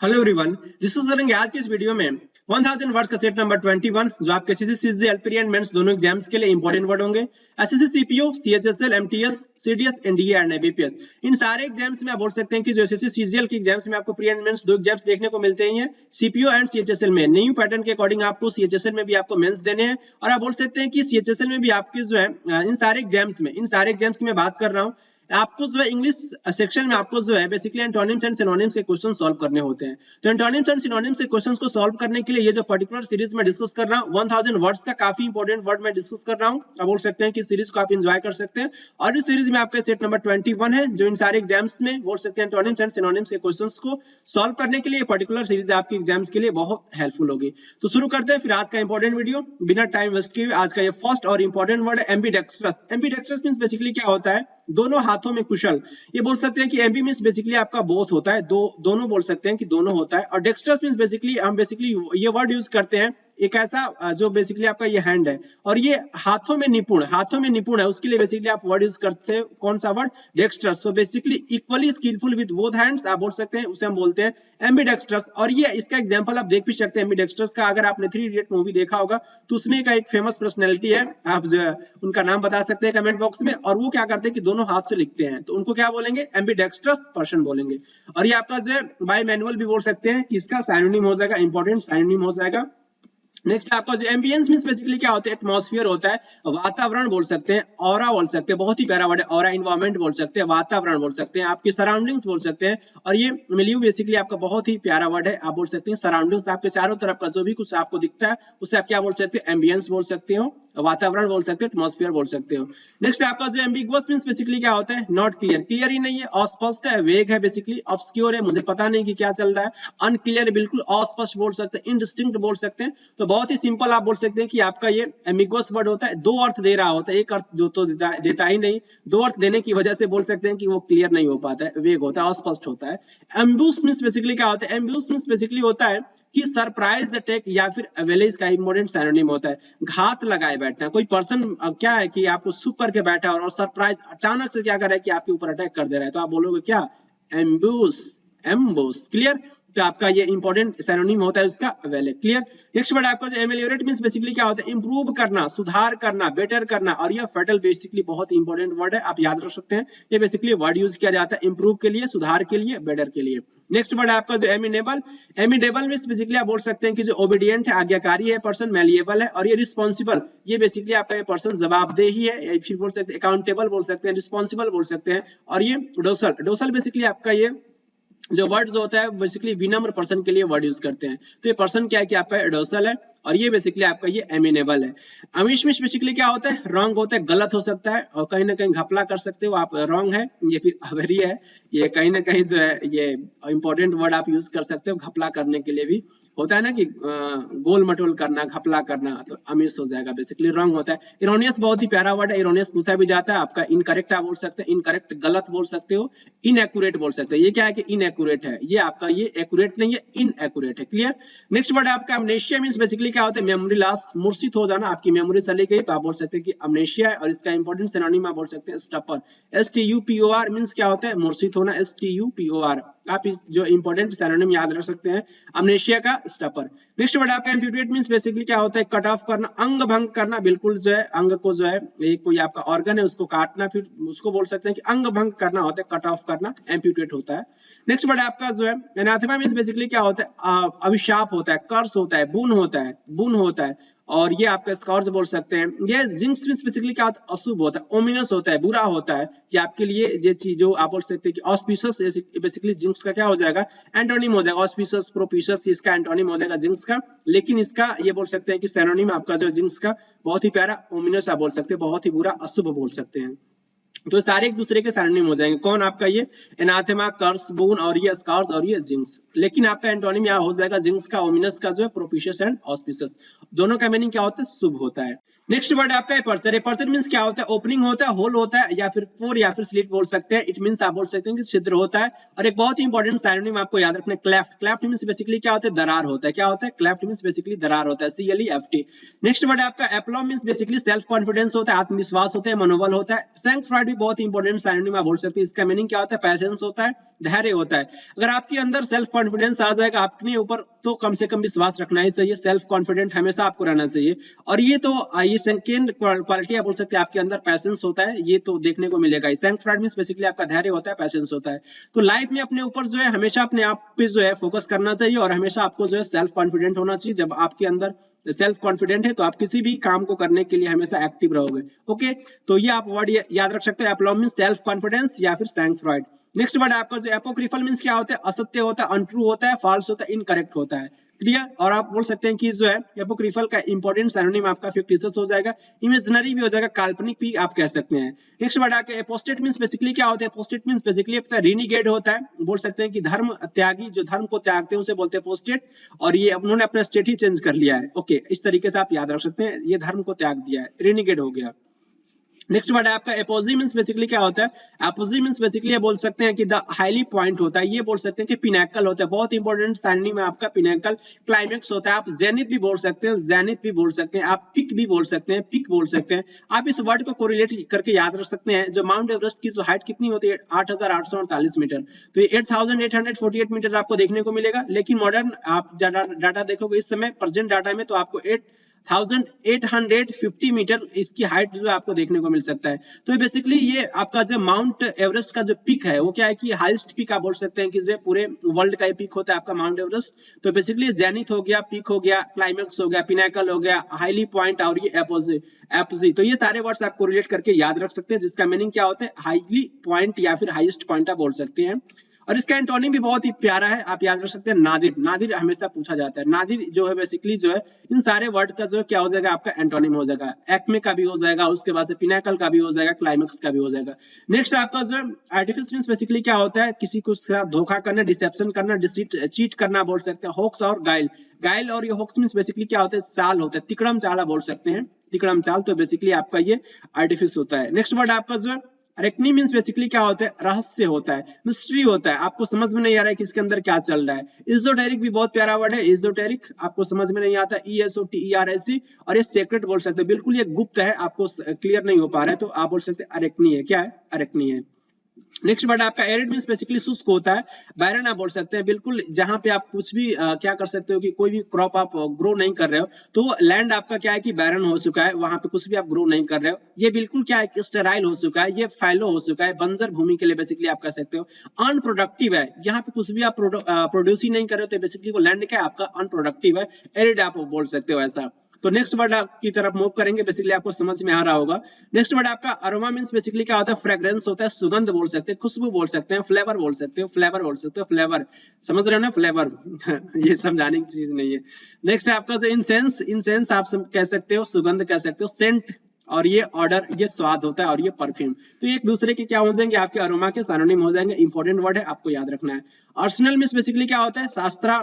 Hello everyone, discuss करेंगे आज की इस वीडियो में 1000 वर्ड्स का सेट नंबर 21 जो आपके SSC CG LPR and mains दोनों एग्जाम्स के लिए इंपॉर्टेंट वर्ड होंगे। SSC CPO, CHSL, MTS, CDS, NDA and IBPS, इन सारे एग्जाम्स में आप बोल सकते हैं कि जो एसएससी सीजीएल के एग्जाम्स में आपको प्री एंड मेंस दो एग्जाम्स देखने को मिलते हैं। सीपीओ एंड सीएचएसएल में न्यू पैटर्न के अकॉर्डिंग आपको सीएचएसएल में भी आपको मेंस देने हैं, और आप बोल सकते हैं कि सीएचएसएल में भी आपकी जो है इन सारे एग्जाम्स की मैं बात कर रहा हूँ। आपको जो है इंग्लिश सेक्शन में आपको जो है बेसिकली एंटोनिम्स एंड सिनोनिम्स के क्वेश्चन सॉल्व करने होते हैं। तो एंटोनिम्स एंड सिनोनिम्स के क्वेश्चंस को सॉल्व करने के लिए ये जो पर्टिकुलर सीरीज में डिस्कस कर रहा हूँ 1000 वर्ड्स का काफी इंपॉर्टेंट वर्ड में डिस्कस कर रहा हूँ। आप बोल सकते हैं कि सीरीज को आप एंजॉय कर सकते हैं, और इस सीरीज में आपका सेट नंबर 21 है जो इन सारे एग्जाम्स में बोल सकते हैं एंटोनिम्स एंड सिनोनिम्स के क्वेश्चंस को सॉल्व करने के लिए पर्टिकुलर सीरीज आपके एग्जाम्स के लिए बहुत हेल्पफुल होगी। तो शुरू करते हैं फिर आज का इंपॉर्टेंट वीडियो बिना टाइम वेस्ट किए। आज का ये फर्स्ट और इंपॉर्टेंट वर्ड है एम्बीडेक्स्ट्रस। एम्बीडेक्स्ट्रस मींस बेसिकली क्या होता है? दोनों हाथों में कुशल। ये बोल सकते हैं कि एम्बी मींस बेसिकली आपका बोथ होता है, दोनों बोल सकते हैं कि दोनों होता है। और डेक्स्ट्रस मींस बेसिकली हम ये वर्ड यूज करते हैं एक ऐसा जो बेसिकली आपका ये हैंड है और ये हाथों में निपुण है, उसके लिए बेसिकली आप वर्ड यूज करते हैं कौन सा वर्ड? डेक्स्ट्रस। तो basically equally skilful with both hands आप बोल सकते हैं, उसे हम बोलते हैं एम्बीडेक्स्ट्रस। और ये इसका एग्जांपल आप देख भी सकते हैं एम्बीडेक्स्ट्रस का। अगर आपने 3 इडियट मूवी देखा होगा तो उसमें का एक फेमस पर्सनैलिटी है, आप जो है उनका नाम बता सकते हैं कमेंट बॉक्स में। और वो क्या करते हैं कि दोनों हाथ से लिखते हैं, तो उनको क्या बोलेंगे? एम्बीडेक्स्ट्रस पर्सन बोलेंगे। और ये आपका जो है बाय मैनुअल भी बोल सकते हैं कि इसका सिनोनिम हो जाएगा, इंपॉर्टेंट सिनोनिम हो जाएगा। नेक्स्ट आपका जो एम्बियंस मींस बेसिकली क्या होता है? एटमॉस्फेयर होता है, वातावरण बोल सकते हैं, ऑरा बोल सकते हैं, बहुत ही प्यारा वर्ड है ऑरा। एनवायरनमेंट बोल सकते हैं, वातावरण बोल सकते हैं, आपकी सराउंडिंग्स बोल सकते हैं। और ये मिलियू बेसिकली आपका बहुत ही प्यारा वर्ड है, आप बोल सकते हैं सराउंडिंग्स। आपके चारों तरफ का जो भी कुछ आपको दिखता है उसे आप क्या बोल सकते हैं? एम्बियंस बोल सकते हो, वातावरण बोल सकते हो, एटमॉस्फेयर बोल सकते हो। नेक्स्ट आपका जो एम्बिगुअस मींस बेसिकली क्या होता है? नॉट क्लियर, क्लियर ही नहीं है, अस्पष्ट है, वेग है, बेसिकली ऑब्स्क्योर है, मुझे पता नहीं कि क्या चल रहा है, अनक्लियर, बिल्कुल अस्पष्ट बोल सकते हैं, इनडिस्टिंक्ट बोल सकते हैं। तो बहुत ही सिंपल आप बोल सकते हैं कि आपका ये एम्बिगुअस वर्ड होता है, दो अर्थ दे रहा होता है, एक अर्थ जो तो देता ही नहीं, दो अर्थ देने की वजह से बोल सकते हैं कि वो क्लियर नहीं हो पाता है, वेग होता है, अस्पष्ट होता है। एम्ब्यूस मींस बेसिकली क्या होता है? एम्ब्यूस मींस बेसिकली होता है कि सरप्राइज अटैक या फिर अवेलेज का इंपॉर्टेंट सिनोनिम होता है, घात लगाए बैठना। कोई पर्सन क्या है कि आपको छुप करके बैठा है और सरप्राइज अचानक से क्या कर रहा है कि आपके ऊपर अटैक कर दे रहा है, तो आप बोलोगे क्या? एम्ब्यूस, एम्बोस। क्लियर? तो आपका ये इंपॉर्टेंट सिनोनिम होता है उसका अवेले। क्लियर? नेक्स्ट वर्ड आपका जो एमेलियोरेट मींस बेसिकली क्या होता है? इंप्रूव करना, सुधार करना, बेटर करना। और ये फेटल बेसिकली बहुत इंपॉर्टेंट वर्ड है, आप याद रख सकते हैं। ये बेसिकली वर्ड यूज किया जाता है इंप्रूव के लिए, सुधार के लिए, बेटर के लिए। नेक्स्ट वर्ड आपका जो एमिनेबल। एमिनेबल मींस बेसिकली आप बोल सकते हैं कि जो ओबीडिएंट है, आज्ञाकारी है पर्सन, मैलिएबल है। और ये रिस्पॉन्सिबल, ये बेसिकली आपका ये पर्सन जवाबदेही है, फिर बोल सकते हैं अकाउंटेबल बोल सकते हैं, रिस्पॉन्सिबल बोल सकते हैं। और ये डोसल, डोसल बेसिकली आपका ये जो वर्ड जो होता है बेसिकली विनम्र पर्सन के लिए वर्ड यूज करते हैं। तो ये पर्सन क्या है कि आपका एडोसल है, और ये बेसिकली आपका ये एमिनेबल है। अमिश मिश बेसिकली क्या होता है? रॉन्ग होता है, गलत हो सकता है, और कहीं ना कहीं घपला कर सकते हो आप, रॉन्ग है। ये फिर अवेरी है, ये कहीं ना कहीं जो है ये इंपॉर्टेंट वर्ड आप यूज कर सकते हो घपला करने के लिए भी। होता है ना कि गोल मटोल करना, घपला करना, तो अमिश हो जाएगा, बेसिकली रॉन्ग होता है। इरोनियस बहुत ही प्यारा वर्ड है, इरोनियस पूछा भी जाता है आपका। इनकरेक्ट आप बोल सकते हैं, इनकरेक्ट गलत बोल सकते हो, इनएक्यूरेट बोल सकते हैं। ये क्या है कि इनएक्यूरेट है, ये आपका ये एक्यूरेट नहीं है, इनएक्यूरेट है। क्लियर? नेक्स्ट वर्ड आपका अमनेशिया मींस बेसिकली क्या होता है? मेमोरी लॉस, मूर्छित हो जाना, आपकी मेमोरी चली गई, तो आप बोल सकते हैं कि अमनेशिया है। और इसका इंपॉर्टेंट सिनोनिम आप बोल सकते हैं स्टपर। STUPOR मींस क्या होता है? मूर्छित होना, STUPOR। आप इस जो इंपॉर्टेंट सिनोनिम याद रख सकते हैं अमनेशिया का, स्टपर। नेक्स्ट वर्ड आपका एम्पुटेट मींस बेसिकली क्या होता है? कट ऑफ करना, अंग भंग करना, बिल्कुल जो है अंग को जो है एक कोई आपका ऑर्गन है उसको काटना, फिर उसको बोल सकते हैं कि अंग भंग करना होता है, कट ऑफ करना, एम्पुटेट होता है। नेक्स्ट वर्ड आपका जो है एनाथेमा मींस बेसिकली क्या होता है? अभिशाप होता है, कर्स होता है, बुन होता है। और ये आपका स्कॉर्स बोल सकते हैं। ये जिंक्स मींस बेसिकली क्या होता है? अशुभ होता है, ओमिनस होता है, बुरा होता है, कि आपके लिए ये चीज जो आप बोल सकते हैं कि ऑस्पिशियस, बेसिकली जिंक्स का क्या हो जाएगा? एंटोनिम हो जाएगा। ऑस्पिशियस, प्रोपिशियस, इसका एंटोनिम हो जाएगा जिंक्स का। लेकिन इसका ये बोल सकते हैं कि सिनोनिम आपका जो जिंक्स का बहुत ही प्यारा ओमिनस आप बोल सकते हैं, बहुत ही बुरा, अशुभ बोल सकते हैं। तो सारे एक दूसरे के सिनोनिम हो जाएंगे। कौन? आपका ये एनाथेमा, कर्स, बून, और ये स्कॉर्स, और ये जिंक्स। लेकिन आपका एंटोनिम यहाँ हो जाएगा जिंक्स का, ओमिनस का जो है प्रोपिशियस एंड ऑस्पिशियस। दोनों का मीनिंग क्या होता है? शुभ होता है। नेक्स्ट वर्ड आपका एपर्चर। एपर्चर मींस क्या होता है? ओपनिंग होता है, होल होता है, या फिर पोर या फिर स्लिट बोल सकते हैं। इट मींस आप बोल सकते हैं कि छिद्र होता है। और एक बहुत ही इंपॉर्टेंट सिनोनिम आपको याद रखना है, क्लेफ्ट। क्लेफ्ट मींस बेसिकली क्या होता है? दरार होता है। क्या होता है? क्लेफ्ट मींस बेसिकली दरार होता है, CLEFT। नेक्स्ट वर्ड आपका एप्लॉम मींस बेसिकली सेल्फ कॉन्फिडेंस होता है, आत्मविश्वास होता है, मनोबल होता है। सैंक फ्रॉइड भी बहुत इंपॉर्टेंट सिनोनिम आप बोल सकते हैं। इसका मीनिंग क्या होता है? पैशंस होता है, धैर्य होता है। अगर आपके अंदर सेल्फ कॉन्फिडेंस आ जाएगा अपने ऊपर, तो कम से कम विश्वास रखना ही चाहिए। सेल्फ कॉन्फिडेंट हमेशा आपको रहना चाहिए। और ये तो ये सेकंड क्वालिटी आप बोल सकते हैं, आपके अंदर पैशंस होता है, ये तो देखने को मिलेगा। सैंक फ्रॉइड मींस बेसिकली आपका धैर्य होता है, पैशंस होता है। तो लाइफ में अपने ऊपर जो है हमेशा अपने आप पे जो है फोकस करना चाहिए, और हमेशा आपको जो है सेल्फ कॉन्फिडेंट होना चाहिए। जब आपके अंदर सेल्फ कॉन्फिडेंट है तो आप किसी भी काम को करने के लिए हमेशा एक्टिव रहोगे। ओके, तो ये आप वर्ड याद रख सकते हो, एप्लॉम मींस सेल्फ कॉन्फिडेंस या फिर सैंक फ्रॉइड। नेक्स्ट वर्ड आपका जो एपोक्रिफल मींस क्या होता है? असत्य होता है, अनट्रू होता है, फॉल्स होता है, इनकरेक्ट होता है। क्लियर? और आप बोल सकते हैं कि जो है एपोक्रिफल का इंपॉर्टेंट सिनोनिम आपका फिक्टिशियस हो जाएगा, इमेजिनरी भी हो जाएगा, काल्पनिक भी आप कह सकते हैं। नेक्स्ट वर्ड आपका एपोस्टेट मींस बेसिकली क्या होता है? एपोस्टेट मींस बेसिकली आपका रिनीगेड होता है। बोल सकते हैं कि धर्म त्यागी, जो धर्म को त्यागते हैं उसे बोलते हैं एपोस्टेट। और ये उन्होंने अपना स्टेट ही चेंज कर लिया है। ओके, इस तरीके से आप याद रख सकते हैं, ये धर्म को त्याग दिया है, रिनीगेड हो गया। नेक्स्ट वर्ड है आपका एपोजी मींस बेसिकली क्या होता है? एपोजी मींस बेसिकली बोल सकते हैं कि द हाईली पॉइंट होता है, ये बोल सकते हैं कि पिनैकल होता है। बहुत इंपॉर्टेंट सिनोनिम है आपका पिनैकल। क्लाइमेक्स होता है, आप जेनिथ भी बोल सकते हैं, जेनिथ भी बोल सकते हैं, आप पिक भी बोल सकते हैं, पिक बोल सकते हैं। आप इस वर्ड को कोरिलेट करके याद रख सकते हैं। जो माउंट एवरेस्ट की जो हाइट कितनी होती है? 8,848 मीटर। तो ये 8,848 मीटर आपको देखने को मिलेगा। लेकिन मॉडर्न आप डाटा देखोगे इस समय प्रेजेंट डाटा में, तो आपको 8,850 मीटर इसकी हाइट जो है आपको देखने को मिल सकता है। तो बेसिकली ये आपका जो माउंट एवरेस्ट का जो पिक है वो क्या है कि हाईएस्ट पिक आप बोल सकते हैं कि जो पूरे वर्ल्ड का पिक होता है आपका माउंट एवरेस्ट। तो बेसिकली जेनिथ हो गया, पिक हो गया, क्लाइमेक्स हो गया, पिनाकल हो गया, हाईली पॉइंट और ये एपोजी। तो ये सारे वर्ड्स आप कोरिलेट करके याद रख सकते हैं, जिसका मीनिंग क्या होता है? हाईली पॉइंट या फिर हाईएस्ट पॉइंट आप बोल सकते हैं। और इसका एंटोनिम भी बहुत ही प्यारा है, आप याद रख सकते हैं, नादिर। नादिर हमेशा पूछा जाता है। नादिर जो है बेसिकली जो है इन सारे वर्ड का जो है क्या हो जाएगा? आपका एंटोनिम हो जाएगा। एक्मे का भी हो जाएगा, उसके बाद से पिनाकल का भी हो जाएगा, क्लाइमेक्स का भी हो जाएगा। नेक्स्ट आपका जो आर्टिफिस मींस बेसिकली क्या होता है? किसी को धोखा करना, डिसेप्शन करना, डिसीट, चीट करना बोल सकते हैं। होक्स और गाइल। गाइल और ये होक्स मींस बेसिकली क्या होता है? चाल होता है, तिकड़म चाल बोल सकते हैं, तिकड़म चाल। तो बेसिकली आपका ये आर्टिफिस होता है। नेक्स्ट वर्ड आपका जो अरेक्नी मींस बेसिकली क्या होता है? रहस्य होता है, मिस्ट्री होता है, आपको समझ में नहीं आ रहा है कि इसके अंदर क्या चल रहा है। इजोटेरिक भी बहुत प्यारा वर्ड है, इजोटेरिक आपको समझ में नहीं आता, ESOTERIC। और ये सेक्रेट बोल सकते हैं, बिल्कुल ये गुप्त है, आपको क्लियर नहीं हो पा रहा है, तो आप बोल सकते हैं अरेक्नी है। क्या है? अरेक्नी है। नेक्स्ट वर्ड आपका एरिड मींस बेसिकली शुष्क होता है, बैरन आप बोल सकते हैं, बिल्कुल जहां पे आप कुछ भी क्या कर सकते हो कि कोई भी क्रॉप आप ग्रो नहीं कर रहे हो, तो लैंड आपका क्या है कि बैरन हो चुका है, वहां पे कुछ भी आप ग्रो नहीं कर रहे हो। ये बिल्कुल क्या है कि स्टेराइल हो चुका है, ये फैलो हो चुका है, बंजर भूमि के लिए बेसिकली आप कह सकते हो। अनप्रोडक्टिव है, यहाँ पे कुछ भी आप प्रोड्यूस ही नहीं कर रहे हो, तो बेसिकली वो लैंड क्या है आपका? अनप्रोडक्टिव है, एरिड आप बोल सकते हो ऐसा। तो नेक्स्ट वर्ड की तरफ मूव करेंगे, बेसिकली आपको समझ में आ रहा होगा। नेक्स्ट वर्ड आपका अरोमा मींस बेसिकली क्या होता है? फ्रेग्रेंस होता है, सुगंध बोल सकते हैं, खुशबू बोल सकते हैं, फ्लेवर बोल सकते हो, फ्लेवर बोल सकते हो, फ्लेवर समझ रहे हो ना? फ्लेवर ये समझाने की चीज नहीं है। नेक्स्ट आपका जो इंसेंस, इंसेंस आप कह सकते हो, सुगंध कह सकते हो, सेंट, और ये ऑर्डर, ये स्वाद होता है, और ये परफ्यूम। तो एक दूसरे के क्या हो जाएंगे? आपके अरोमा के सिनोनिम हो जाएंगे। इंपॉर्टेंट वर्ड है, आपको याद रखना है। आर्सेनल मींस बेसिकली क्या होता है? शास्त्रा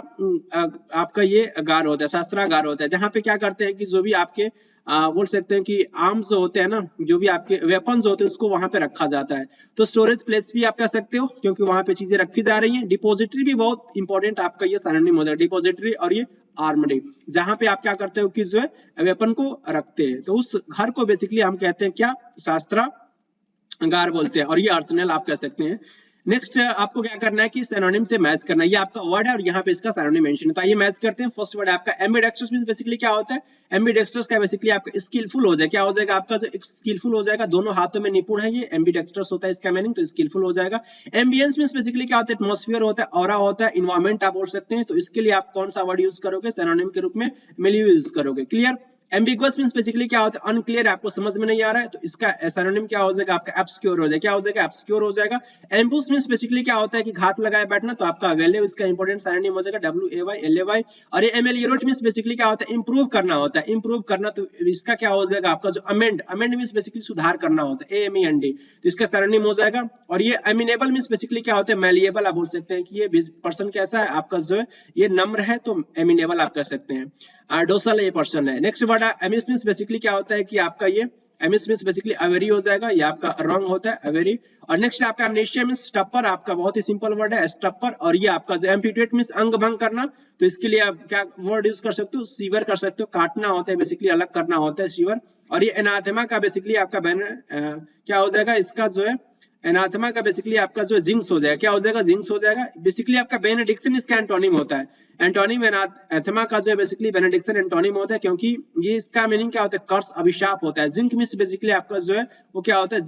आपका ये गार होता है, शास्त्रागार होता है, जहां पे क्या करते हैं कि जो भी आपके बोल सकते हैं कि आर्म्स जो होते हैं ना, जो भी आपके वेपन्स होते हैं, उसको वहां पे रखा जाता है। तो स्टोरेज प्लेस भी आप कह सकते हो, क्योंकि वहां पे चीजें रखी जा रही हैं। डिपोजिटरी भी बहुत इंपॉर्टेंट आपका ये सिनोनिम हो जाएगा, डिपोजिटरी और ये आर्मरी, जहां पे आप क्या करते हो कि जो है वेपन को रखते हैं। तो उस घर को बेसिकली हम कहते हैं क्या? शास्त्रागार बोलते हैं, और ये आर्सेनल आप कह सकते हैं। नेक्स्ट आपको क्या करना है कि सिनोनिम से मैच करना है। ये आपका वर्ड है और यहाँ पे इसका सिनोनिम मेंशन है, तो आइए मैच करते हैं। फर्स्ट वर्ड है आपका एम्बिडेक्स्ट्रस मींस बेसिकली क्या होता है? एम्बिडेक्स्ट्रस का बेसिकली आपका स्किलफुल हो जाएगा। क्या हो जाएगा? आपका जो स्किलफुल हो जाएगा, दोनों हाथों में निपुण है, ये एम्बिडेक्स्ट्रस होता है इसका मीनिंग, तो स्किलफुल हो जाएगा। एम्बियंस मींस बेसिकली क्या होता है? एटमॉस्फेयर होता है, ऑरा होता है, एनवायरनमेंट आप बोल सकते हैं। तो इसके लिए आप कौन सा वर्ड यूज करोगे? सिनोनिम के रूप में मिलियो यूज करोगे। क्लियर? एम्बिगुअस मींस बेसिकली क्या होता है? अनक्लियर, आपको समझ में नहीं आ रहा है, तो इसका सिनोनिम क्या हो जाएगा? आपका ऑब्स्क्योर हो जाएगा। क्या हो जाएगा? ऑब्स्क्योर हो जाएगा। एम्बुश मींस बेसिकली क्या होता है कि घात लगाए बैठना, तो आपका वैल्यू इसका इंपॉर्टेंट सिनोनिम हो जाएगा WAYLAY। और ये एमेलियोरेट मींस बेसिकली क्या होता है? इंप्रूव करना होता है, इंप्रूव करना, तो इसका क्या हो जाएगा? आपका जो अमेंड, अमेंड मींस बेसिकली सुधार करना होता है, AMEND, तो इसका सिनोनिम हो जाएगा। और ये अमीनेबल मींस बेसिकली क्या होता है? मैलिएबल आप बोल सकते हैं कि ये पर्सन कैसा है आपका जो है ये नम्र है, तो अमीनेबल आप कह सकते हैं। डोसल ये पर्सन है। नेक्स्ट वर्ड है एमिस मींस बेसिकली क्या होता है कि आपका ये एमिस मींस बेसिकली अवेरी हो जाएगा, ये आपका रॉन्ग होता है अवेरी। और नेक्स्ट आपका एमनेशिया मींस स्टपर, आपका बहुत ही सिंपल वर्ड है स्टपर। और ये आपका जो एम्पुटेट मींस अंग भंग करना, तो इसके लिए आप क्या वर्ड यूज कर सकते हो, सीवर कर सकते हो, काटना होता है बेसिकली, अलग करना होता है सीवर। और ये एनाथेमा का बेसिकली आपका क्या हो जाएगा, इसका जो है एनाथेमा का बेसिकली आपका जो जिंक्स हो जाएगा, क्या हो जाएगा, जिंक्स हो जाएगा। बेसिकली आपका बेनेडिक्शन इसका एंटोनिम होता है। एंटोनिम एनाथेमा का जो है बेसिकली बेनेडिक्शन एंटोनिम होता है, क्योंकि ये इसका मीनिंग क्या होता है, कर्स अभिशाप होता है। जिंक मींस बेसिकली आपका जो है वो क्या होता है,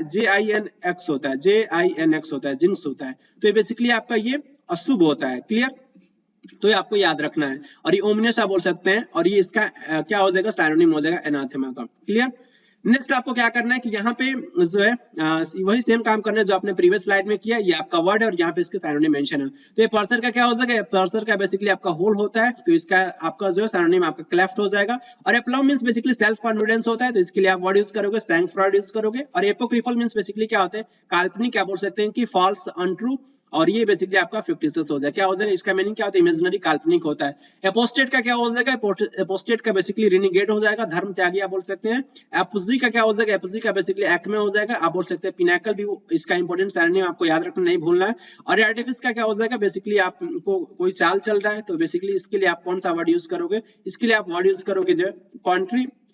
JINX होता है, JINX होता है, जिंक्स होता है। तो ये बेसिकली आपका ये अशुभ होता है, क्लियर। तो ये आपको याद रखना है। और ये ओमनियस आप बोल सकते हैं, और ये इसका क्या हो जाएगा, साइनोनिम हो जाएगा एनाथेमा का, क्लियर। नेक्स्ट आपको क्या करना है कि यहाँ पे जो है वही सेम काम करना है जो आपने प्रीवियस स्लाइड में किया। ये आपका वर्ड है और यहाँ पे इसके साइनोनिम मेंशन है। तो ये पर्सर का क्या हो जाएगा, पर्सर का बेसिकली आपका होल होता है, तो इसका आपका जो है साइनोनिम आपका क्लेफ्ट हो जाएगा। और एप्लम मींस बेसिकली सेल्फ कॉन्फिडेंस होता है, तो इसके लिए आप वर्ड यूज करोगे सैंक फ्रॉड यूज करोगे। और एपोक्रिफल मींस बेसिकली क्या होता है, काल्पनिक, क्या बोल सकते हैं कि फॉल्स, अनट्रू। और ये बेसिकली आपका फिक्टिशियस हो जाए, क्या हो जाएगा, इसका मीनिंग क्या होता है, इमेजिनरी, काल्पनिक होता है। एपोस्टेट का क्या हो जाएगा, एपोस्टेट का बेसिकली रिनीगेट हो जाएगा, धर्म त्यागी आप बोल सकते हैं। एपोजी का क्या हो जाएगा, एपोजी का बेसिकली एक्ट में हो जाएगा, आप बोल सकते हैं पिनाकल भी इसका इंपॉर्टेंट साइनोनिम आपको याद रखना, नहीं भूलना है। और आर्टिफिस का क्या हो जाएगा, बेसिकली आपको कोई चाल चल रहा है, तो बेसिकली इसके लिए आप कौन सा वर्ड यूज करोगे, इसके लिए आप वर्ड यूज करोगे जो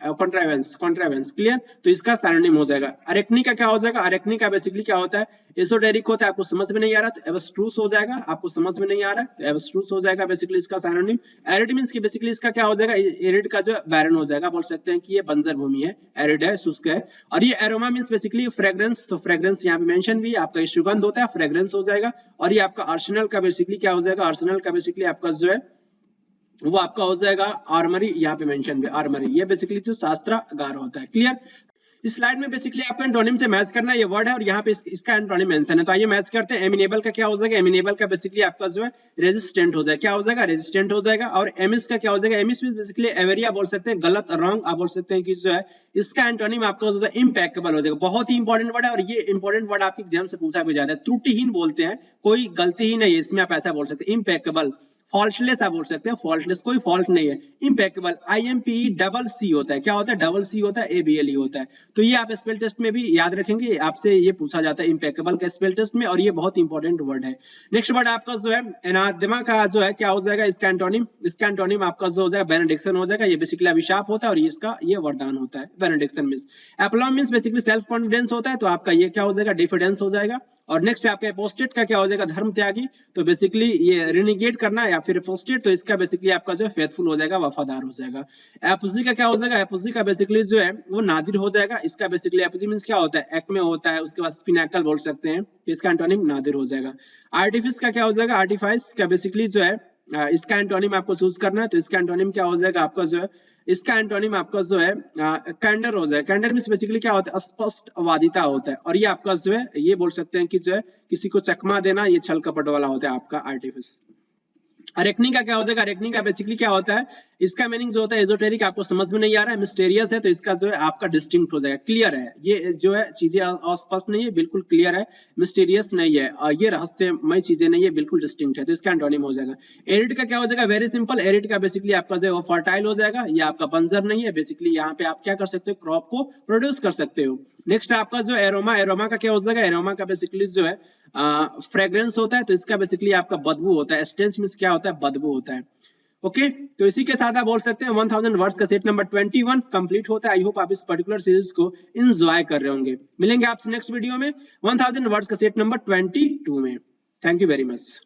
कॉन्ट्रावेंस, क्लियर। तो इसका साइनोनिम हो जाएगा। अरेक्नी का क्या हो जाएगा, अरेक्नी का बेसिकली क्या होता है, एसोटेरिक होता है, आपको समझ में नहीं आ रहा तो एब्स्ट्रूस हो जाएगा, आपको समझ में नहीं आ रहा है तो एब्स्ट्रूस हो जाएगा बेसिकली इसका साइनोनिम। एरिड मींस की बेसिकली इसका क्या हो जाएगा, एरिड का जो बैरन हो जाएगा, बोल सकते हैं कि ये बंजर भूमि है, एरिड है, शुष्क है। और ये एरोमा मींस बेसिकली फ्रेग्रेंस, तो फ्रेग्रेंस यहाँ पे मेंशन भी, आपका ये सुगंध होता है, फ्रेग्रेंस हो जाएगा। और ये आपका आर्सेनल का बेसिकली क्या हो जाएगा, आर्सेनल का बेसिकली आपका जो है वो आपका हो जाएगा आर्मरी, यहाँ पे मेंशन भी आर्मरी, ये बेसिकली जो शास्त्रागार होता है, क्लियर। इस स्लाइड में बेसिकली आपको एंटोनिम से मैच करना है, ये वर्ड है और यहाँ पे इसका एंटोनिम मेंशन है। तो आइए मैच करते हैं। एमिनेबल का क्या हो जाएगा, एमिनेबल का बेसिकली आपका जो है रेजिस्टेंट हो जाएगा, क्या हो जाएगा, रेजिस्टेंट हो जाएगा। और एमिस का क्या हो जाएगा, एमिस में बेसिकली एवेरिया बोल सकते हैं, गलत, रॉन्ग आप बोल सकते हैं कि जो है इसका एंटोनिम आपका जो है इम्पेक्केबल हो जाएगा। बहुत ही इंपॉर्टेंट वर्ड है और ये इंपॉर्टेंट वर्ड आपके एग्जाम से पूछा भी जाता है। त्रुटिहीन बोलते हैं, कोई गलती ही नहीं है इसमें, आप ऐसा बोल सकते हैं। इम्पेक्केबल, फॉल्टलेस आप बोल सकते हैं, फॉल्टलेस कोई फॉल्ट नहीं है। इम्पेक्केबल, IMPE डबल C होता है, क्या होता है, डबल C होता है, ABLE होता है। तो ये आप स्पेल टेस्ट में भी याद रखेंगे, आपसे ये पूछा जाता है इम्पेक्केबल का स्पेल टेस्ट में, और ये बहुत इंपॉर्टेंट वर्ड है। नेक्स्ट वर्ड आपका जो है एनाथेमा का जो है क्या हो जाएगा, इसका एंटोनिम आपका जो हो जाएगा बेनेडिक्शन हो जाएगा। ये बेसिकली अभिशाप होता है और इसका ये वरदान होता है, benediction means. एप्लम means basically self confidence होता है, तो आपका ये क्या हो जाएगा, डिफिडेंस हो जाएगा। और नेक्स्ट आपका एपोस्टेट का क्या हो जाएगा, धर्म त्यागी, तो बेसिकली ये रिनीगेट करना या फिर एपोस्टेट, तो इसका बेसिकली आपका जो है फेथफुल हो जाएगा, वफादार हो जाएगा। एपोजी का क्या हो जाएगा, एपोजी का बेसिकली जो है वो नादिर हो जाएगा। इसका बेसिकली एपोजी मींस क्या होता है, एक्ट में होता है, उसके बाद पिनाकल बोल सकते हैं, इसका एंटोनिम नादिर हो जाएगा। आर्टिफिस का क्या हो जाएगा, आर्टिफाइस का बेसिकली जो है इसका एंटोनिम आपको चूज करना है, तो इसका एंटोनिम क्या हो जाएगा आपका जो है, इसका एंटोनिम आपका जो है कैंडर हो जाएगा। कैंडर मींस बेसिकली क्या होता है, स्पष्टवादिता होता है। और ये आपका जो है ये बोल सकते हैं कि जो है किसी को चकमा देना, ये छल कपट वाला होता है आपका आर्टिफिस। अरेक्नी का क्या हो जाएगा, अरेक्नी का बेसिकली क्या होता है, इसका मीनिंग जो होता है एजोटेरिक, आपको समझ में नहीं आ रहा है, मिस्टीरियस है, तो इसका जो है आपका डिस्टिंक्ट हो जाएगा, क्लियर है। ये जो है चीजें अस्पष्ट नहीं है, बिल्कुल क्लियर है, मिस्टीरियस नहीं है, और ये रहस्यमय चीजें नहीं है, बिल्कुल डिस्टिंक्ट है, तो इसका एंटोनिम हो जाएगा। एरिड का क्या हो जाएगा, वेरी सिंपल, एरिड का बेसिकली आपका जो है वो फर्टाइल हो जाएगा, ये आपका बंजर नहीं है, बेसिकली यहाँ पे आप क्या कर सकते हो, क्रॉप को प्रोड्यूस कर सकते हो। नेक्स्ट आपका जो एरोमा, एरोमा का क्या हो जाएगा, एरोमा का बेसिकली जो है फ्रेग्रेंस होता है, तो इसका बेसिकली आपका बदबू होता है। स्टेंच मींस क्या होता है, बदबू होता है। ओके तो इसी के साथ आप बोल सकते हैं 1000 वर्ड्स का सेट नंबर 21 कंप्लीट होता है। आई होप आप इस पर्टिकुलर सीरीज को एंजॉय कर रहे होंगे। मिलेंगे आपसे नेक्स्ट वीडियो में 1000 वर्ड्स का सेट नंबर 22 में। Thank you very much.